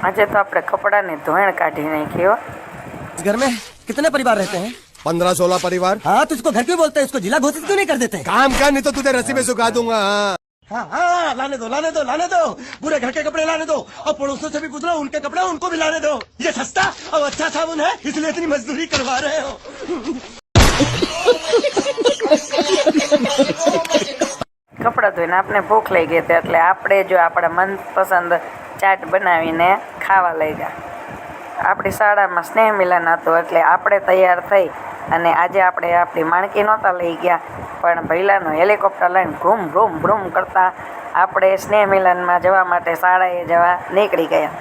આજે તો આપણે કપડાની ધોણ કાઢી નાખી હો। घर में कितने परिवार रहते हैं? 15-16 परिवार। हाँ तो इसको घर क्यों बोलते हैं? इसको जिला घोषित क्यों नहीं कर देते? काम कर, नहीं तो तुझे रस्सी में सुखा दूंगा। हाँ हाँ लाने दो लाने दो लाने दो, पूरे घर के कपड़े लाने दो और पड़ोसों से भी पूछ लो, उनके कपड़े उनको भी लाने दो। ये सस्ता और अच्छा साबुन है इसलिए इतनी मजदूरी करवा रहे हो। કપડાં ધોઈને આપણે ભૂખ લઈ ગઈ હતી એટલે આપણે જો આપણા મનપસંદ ચાટ બનાવીને ખાવા લઈ ગયા। આપણી શાળામાં સ્નેહ મિલન હતું એટલે આપણે તૈયાર થઈ અને આજે આપણે આપણી માણકી નહોતા લઈ ગયા પણ ભૈલાનું હેલિકોપ્ટર લઈને ભ્રૂમ ભ્રૂમ ભ્રૂમ કરતાં આપણે સ્નેહ મિલનમાં જવા માટે શાળાએ જવા નીકળી ગયા।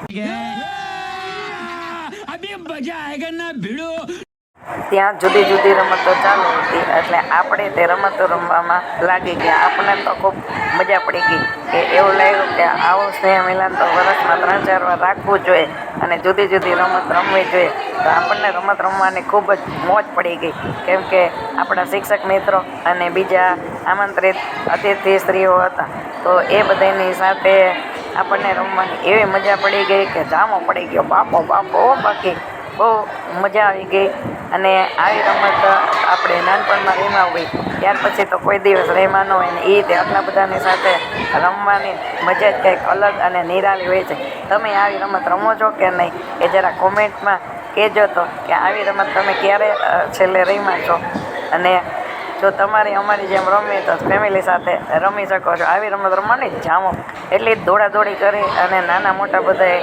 ત્યાં જુદી જુદી રમતો ચાલુ હતી એટલે આપણે તે રમતો રમવામાં લાગી ગયા। આપણને તો ખૂબ મજા પડી ગઈ કે એવું લાગ્યું કે આવું સ્નેહ મિલન તો વર્ષમાં 3-4 વાર રાખવું જોઈએ અને જુદી જુદી રમત રમવી જોઈએ। તો આપણને રમત રમવાની ખૂબ જ મોજ પડી ગઈ કેમ કે આપણા શિક્ષક મિત્રો અને બીજા આમંત્રિત અતિથિ સ્ત્રીઓ હતા તો એ બધાની સાથે આપણને રમવાની એવી મજા પડી ગઈ કે જામો પડી ગયો બાપો બાપો। બાકી બહુ મજા આવી ગઈ અને આવી રમત આપણે નાનપણમાં રમ્યા હોય ત્યાર પછી તો કોઈ દિવસ રમ્યા ન હોય ને એ રીતે આટલા બધાની સાથે રમવાની મજા જ કંઈક અલગ અને નિરાળી હોય છે। તમે આવી રમત રમો છો કે નહીં એ જરા કોમેન્ટમાં કહેજો તો કે આવી રમત તમે ક્યારે છેલ્લે રમ્યા છો અને જો તમારી અમારી જેમ રમવી તો ફેમિલી સાથે રમી શકો છો। આવી રમત રમવાની જામો એટલી દોડાદોડી કરી અને નાના મોટા બધાએ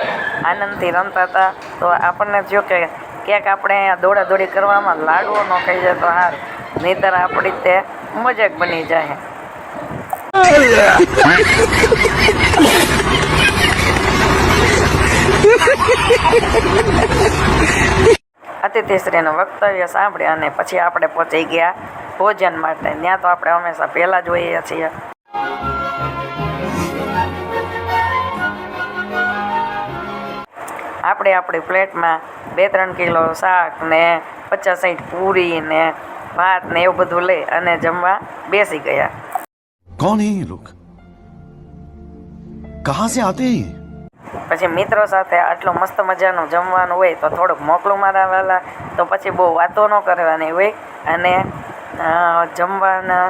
આનંદથી રમતા હતા તો આપણને જો કે ક્યાંક આપણે દોડાદોડી કરવામાં લાડવો ન ખાઈ જાય તો હાર નહીંતર આપણી તે મજાક બની જાય। અતિથિશ્રીનું વક્તવ્ય સાંભળી અને પછી આપણે પહોંચી ગયા ભોજન માટે। ત્યાં તો આપણે હંમેશા પહેલાં જ હોઈએ છીએ। આપણે આપણી પ્લેટમાં 2-3 કિલો શાક ને 50-60 પૂરી ને ભાત ને એવું બધું લઈ અને જમવા બેસી ગયા। कौन है ये लोग? कहाँ से आते हैं ये? પછી મિત્રો સાથે આટલું મસ્ત મજાનું જમવાનું હોય તો થોડુંક મોકલું મારા વાલા તો પછી બહુ વાતો ન કરવાની હોય અને જમવાના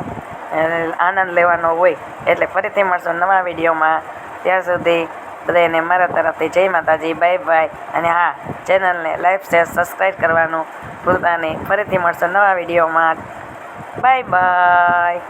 આનંદ લેવાનો હોય। એટલે ફરીથી મળશું નવા વિડીયોમાં। ત્યાં સુધી બધાને મારા તરફથી જય માતાજી, બાય બાય અને હા ચેનલને લાઈક શેર સબસ્ક્રાઈબ કરવાનું ભૂલતા નહીં। ફરીથી મળશું નવા વિડીયોમાં। Bye bye.